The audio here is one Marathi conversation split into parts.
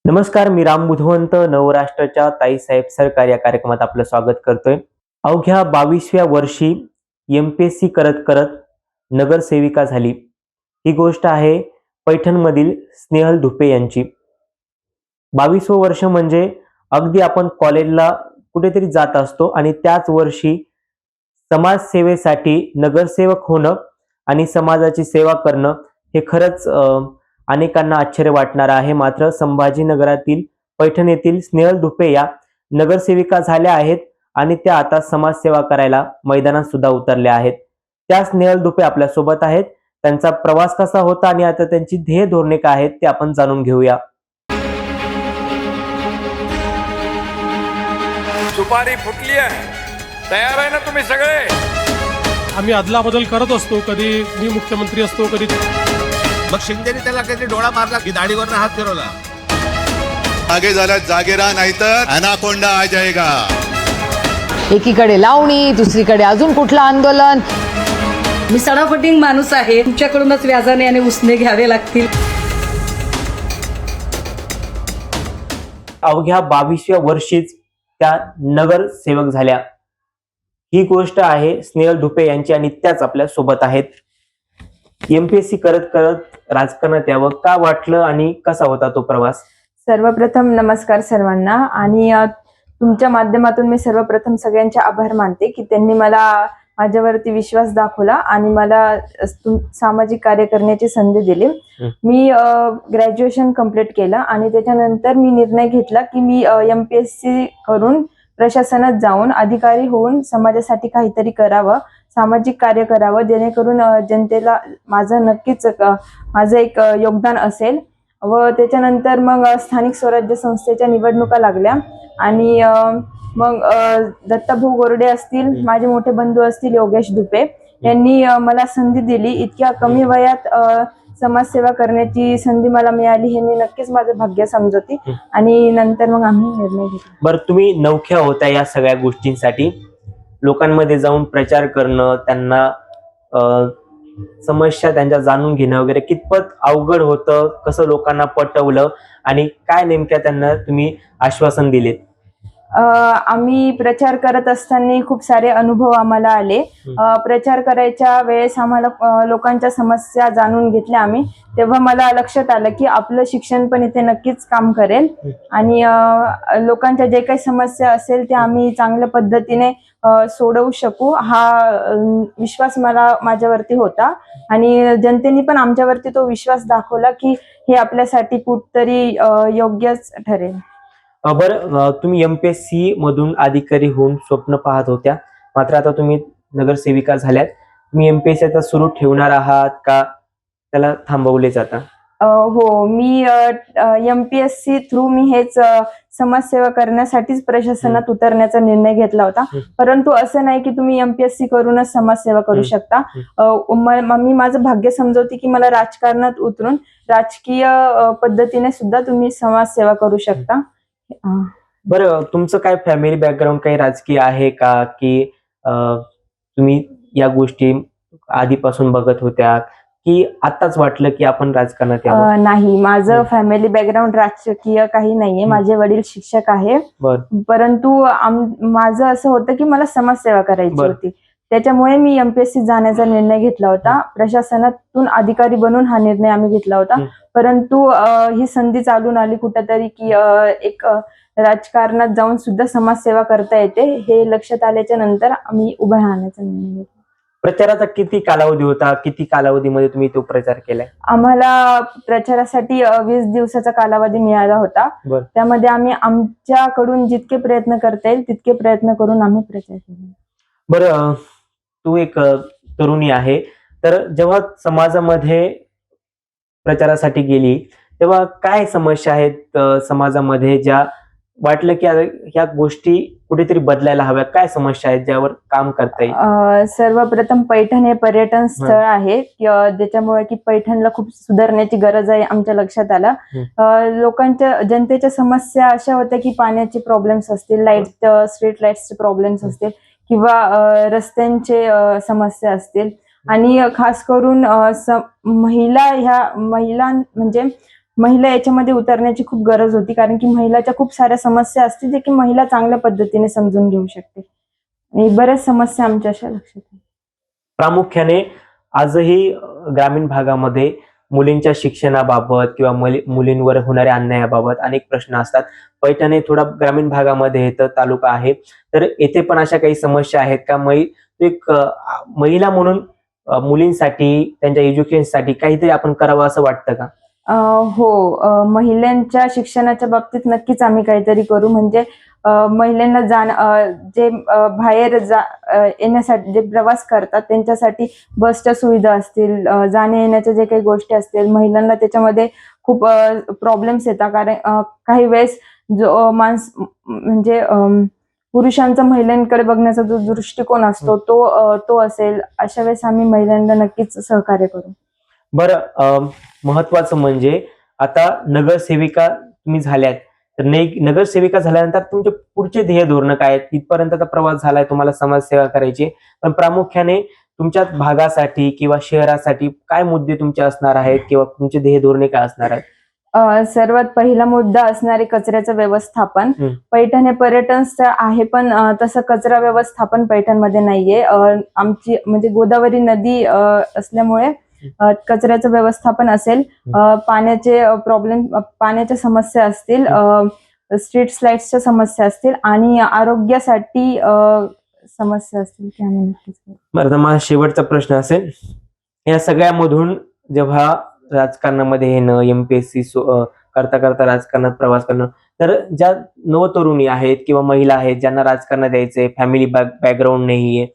नमस्कार, मी राम बुधवंत नवराष्ट्राच्या ताईसाहेब सरकार या कार्यक्रमात आपलं स्वागत करतोय. अवघ्या 22व्या वर्षी एमपीएससी करत करत नगरसेविका झाली. ही गोष्ट आहे पैठणमधील स्नेहल धुपे यांची. 22वं वर्ष म्हणजे अगदी आपण कॉलेजला कुठेतरी जात असतो आणि त्याच वर्षी समाजसेवेसाठी नगरसेवक होणं आणि समाजाची सेवा करणं हे खरंच अनेकांना आश्चर्य वाटणार आहे. मात्र संभाजीनगरातील पैठण येथील स्नेहल धुपे या नगरसेविका झाल्या आहेत आणि त्या आता समाजसेवा करायला मैदानात सुद्धा उतरल्या आहेत. त्या स्नेहल धुपे आपल्या सोबत आहेत. त्यांचा प्रवास कसा होता आणि आता त्यांची ध्येय धोरणे काय आहेत ते आपण जाणून घेऊया. सुपारी फुटली आहे, तयार आहे ना तुम्ही सगळे? आम्ही अदला बदल करत असतो. कधी मी मुख्यमंत्री असतो, कधी मग शिंदेने त्याला कधी डोळा मारला की दाढीवरनं हात फिरवला. आगे झाला जागे राहा, नाहीतर अनाकोंडा आ जाएगा. एकीकडे लावणी, दुसरीकडे अजून कुठलं आंदोलन. मी सडाफटिंग माणूस आहे. तुमच्याकडूनच व्याजाने आणि उसने घ्यावे लागतील. अवघ्या 22व्या वर्षीच त्या नगरसेवक झाल्या. ही गोष्ट आहे स्नेहल धुपे यांची आणि त्याच आपल्या सोबत आहेत. एमपीएससी करत करत राजकारणात यावं का वाटलं आणि कसा होता तो प्रवास? सर्वप्रथम नमस्कार सर्वांना. आणि तुमच्या माध्यमातून मी सर्वप्रथम सगळ्यांचे आभार मानते की त्यांनी मला माझ्यावरती विश्वास दाखवला आणि मला सामाजिक कार्य करण्याची संधी दिली. मी ग्रॅज्युएशन कंप्लीट केलं आणि त्याच्यानंतर मी निर्णय घेतला की मी एमपीएससी करून प्रशासनात जाऊन अधिकारी होऊन समाजासाठी काहीतरी करावं, सामाजिक कार्य करावं, जेणेकरून जनतेला माझं एक योगदान असेल. व त्याच्यानंतर मग स्थानिक स्वराज्य संस्थेच्या निवडणुका लागल्या आणि मग दत्ताभाऊ गोरडे असतील, माझे मोठे बंधू असतील योगेश धुपे यांनी मला संधी दिली. इतक्या कमी वयात समाजसेवा करण्याची संधी मला मिळाली हे मी नक्कीच माझं भाग्य समजते. आणि नंतर मग आम्ही निर्णय घेतला. बरं, तुम्ही नवख्या होत्या या सगळ्या गोष्टींसाठी. लोकांमध्ये जाऊन प्रचार करणं, त्यांना समस्या त्यांच्या जाणून घेणं वगैरे कितपत अवघड होतं? कसं लोकांना पटवलं आणि काय नेमक्या त्यांना तुम्ही आश्वासन दिलेत? आम्ही प्रचार करत असताना खूप सारे अनुभव आम्हाला आले. प्रचार करायच्या वेळेस आम्हाला लोकांच्या समस्या जाणून घेतल्या आम्ही. तेव्हा मला लक्षात आलं की आपलं शिक्षण पण इथे नक्कीच काम करेल आणि लोकांच्या जे काही समस्या असेल त्या आम्ही चांगल्या पद्धतीने सोडवू शकू हा विश्वास माझ्यावरती होता. आणि जनतेने पण आमच्यावरती तो विश्वास दाखवला की हे आपल्यासाठी कुठतरी योग्यच ठरेल. बरं, तुम्ही एमपीएससी मधून अधिकारी होऊन स्वप्न पाहत होत्या, मात्र आता तुम्ही नगरसेविका झाल्यात. तुम्ही एमपीएससी आता सुरू ठेवणार आहात का त्याला थांबवले जाता? हो, मी एमपीएससी थ्रू मी हेच समाजसेवा करण्यासाठीच प्रशासनात उतरण्याचा निर्णय घेतला होता. परंतु असं नाही की तुम्ही एमपीएससी करूनच समाजसेवा करू शकता. मी माझं भाग्य समजवते की मला राजकारणात उतरून राजकीय पद्धतीने सुद्धा तुम्ही समाजसेवा करू शकता. बरं, तुमचं काय फॅमिली बॅकग्राऊंड काही राजकीय आहे का, की तुम्ही या गोष्टी आधीपासून बघत होत्या की आताच वाटलं की आपण राजकारणात यावं? नाही, माझं फॅमिली बॅकग्राऊंड राजकीय काही नाहीये. माझे वडील शिक्षक आहे. परंतु माझं असं होतं की मला समाजसेवा करायची होती. त्याच्यामुळे मी एमपीएससी जाण्याचा निर्णय घेतला होता. प्रशासनातून अधिकारी बनून हा निर्णय आम्ही घेतला होता. परंतु ही संधी चालून आली कुठेतरी की एक राजकारणात जाऊन सुद्धा समाजसेवा करता येते हे लक्षात आल्याच्या नंतर आम्ही उभं राहण्याचा निर्णय घेतला. प्रचाराचा किती कालावधी होता? किती कालावधीमध्ये तुम्ही तो प्रचार केलाय? आम्हाला प्रचारासाठी 20 दिवसाचा कालावधी मिळाला होता. त्यामध्ये आम्ही आमच्याकडून जितके प्रयत्न करता येईल तितके प्रयत्न करून आम्ही प्रचार केला. बरं, तू एक तरुणी आहे, तर जेव्हा समाजामध्ये प्रचारासाठी गेली तेव्हा काय समस्या आहेत समाजामध्ये ज्या वाटलं की ह्या गोष्टी कुठेतरी बदलायला हव्या? काय समस्या आहेत ज्यावर काम करता येईल? सर्वप्रथम पैठण हे पर्यटन स्थळ आहे ज्याच्यामुळे की पैठणला खूप सुधारण्याची गरज आहे आमच्या लक्षात आलं. जनतेच्या समस्या अशा होत्या की पाण्याचे प्रॉब्लेम्स असतील, स्ट्रीट लाईट्सचे प्रॉब्लेम्स असतील किंवा रस्त्यांचे समस्या असतील आणि खास करून महिला म्हणजे महिला याच्यामध्ये उतरण्याची खूप गरज होती, कारण की महिलाच्या खूप साऱ्या समस्या असतील जे की महिला चांगल्या पद्धतीने समजून घेऊ शकते. आणि बऱ्याच समस्या आमच्या अशा लक्षात आहेत. प्रामुख्याने आजही ग्रामीण भागामध्ये मुलींच्या शिक्षणाबाबत किंवा मुलींवर होणाऱ्या अन्यायाबाबत अनेक प्रश्न असतात. पैठण हे थोडा ग्रामीण भागामध्ये येतं, तालुका आहे, तर येथे पण अशा काही समस्या आहेत का? एक महिला म्हणून मुलींसाठी त्यांच्या एज्युकेशनसाठी काहीतरी आपण करावं असं वाटतं का? हो, महिलांच्या शिक्षणाच्या बाबतीत नक्कीच आम्ही काहीतरी करू. म्हणजे महिलांना जे बाहेर येण्यासाठी जे प्रवास करतात त्यांच्यासाठी बसच्या सुविधा असतील, जाण्या येण्याच्या जे काही गोष्टी असतील, महिलांना त्याच्यामध्ये खूप प्रॉब्लेम्स येतात. कारण काही वेळेस जो म्हणजे पुरुषांचा महिलांकडे बघण्याचा जो दृष्टिकोन असतो तो असेल, अशा वेळेस आम्ही महिलांना नक्कीच सहकार्य करू. बरं, महत्वाचं म्हणजे आता नगरसेविका तुम्ही झाल्यात, तर नगरसेविका झाल्यानंतर तुमचे पुढचे ध्येय धोरण काय आहेत? तिथपर्यंतचा प्रवास झालाय, तुम्हाला समाजसेवा करायची, पण प्रामुख्याने तुमच्या भागासाठी किंवा शहरासाठी काय मुद्दे तुमचे असणार आहेत किंवा तुमचे ध्येय धोरणे काय असणार आहेत? सर्वात पहिला मुद्दा असणारे कचऱ्याचं व्यवस्थापन. हं. पैठण हे पर्यटन स्थळ आहे, पण तसं कचरा व्यवस्थापन पैठणमध्ये नाहीये. आमची म्हणजे गोदावरी नदी असल्यामुळे कचऱ्याचं व्यवस्थापन असेल, पाण्याचे प्रॉब्लेम, पाण्याच्या समस्या असतील, स्ट्रीट लाईट्सच्या समस्या असतील आणि आरोग्यासाठी समस्या असतील की आम्ही नक्कीच करू. बरं, तर माझा शेवटचा प्रश्न असेल, या सगळ्यामधून जेव्हा राजकारणामध्ये येणं, MPSC करता करता राजकारणात प्रवास करणं, तर ज्या नवतरुणी आहेत किंवा महिला आहेत ज्यांना राजकारणात द्यायचंय, फॅमिली बॅकग्राऊंड नाहीये,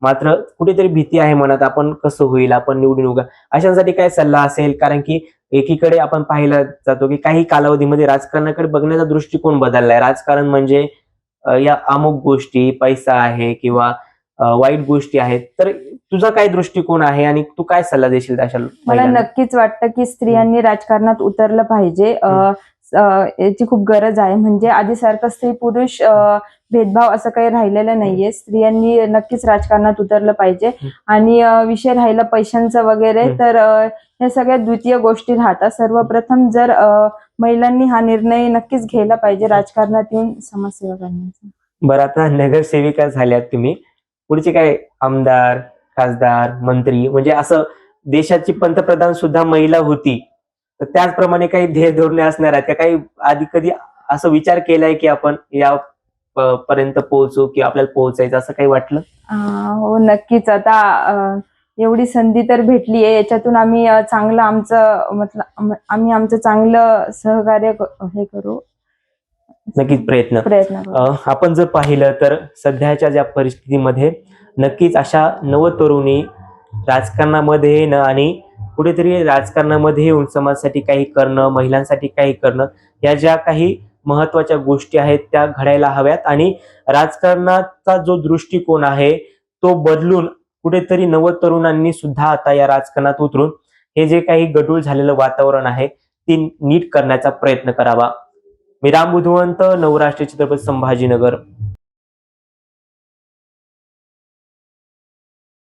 मात्र कुठेतरी भीती आहे मनात, आपण कसं होईल, आपण निवडून येऊ का, अशांसाठी काय सल्ला असेल? कारण की एकीकडे आपण पाहिलं जातो की काही कालावधीमध्ये राजकारणाकडे बघण्याचा दृष्टिकोन बदललाय. राजकारण म्हणजे या अमुक गोष्टी, पैसा आहे किंवा वाईट गोष्टी आहेत. तर तुझा काय दृष्टिकोन आहे आणि तू काय सल्ला देशील अशा मला महिलांना? नक्कीच वाटतं की स्त्रियांनी राजकारणात उतरलं पाहिजे. याची खूप गरज आहे. म्हणजे आधीसारखं स्त्री पुरुष भेदभाव असं काही राहिलेलं नाहीये. स्त्रियांनी नक्कीच राजकारणात उतरलं पाहिजे. आणि विषय राहिला पैशांचा वगैरे, तर हे सगळ्या द्वितीय गोष्टी राहतात. सर्वप्रथम जर महिलांनी हा निर्णय नक्कीच घ्यायला पाहिजे राजकारणात येऊन समाजसेवा करण्याचा. बरं, आता नगरसेविका झाल्यात तुम्ही, पुढचे काय आमदार, खासदार, मंत्री, म्हणजे असं देशाची पंतप्रधान सुद्धा महिला होती, तर त्याचप्रमाणे काही ध्येय धोरणे असणार आहेत का? काही आधी कधी असं विचार केलाय की आपण या पर्यंत पोहोचू किंवा आपल्याला पोहोचायचं, असं काही वाटलं? हो, नक्कीच. आता एवढी संधी तर भेटली आहे, याच्यातून आम्ही चांगलं आम्ही आमचं चांगलं सहकार्य हे करू. नक्कीच प्रयत्न करू. आपण जर पाहिलं तर सध्याच्या ज्या परिस्थितीमध्ये नक्कीच अशा नवतरुणी राजकारणामध्ये येणं आणि कुठेतरी राजकारणामध्ये येऊन समाजासाठी काही करणं, महिलांसाठी काही करणं, या ज्या काही महत्वाच्या गोष्टी आहेत त्या घडायला हव्यात. आणि राजकारणाचा जो दृष्टिकोन आहे तो बदलून कुठेतरी नवतरुणांनी सुद्धा आता या राजकारणात उतरून हे जे काही गढूळ झालेलं वातावरण आहे ती नीट करण्याचा प्रयत्न करावा. मी राम बुधवंत, नवराष्ट्रीय छत्रपती संभाजीनगर.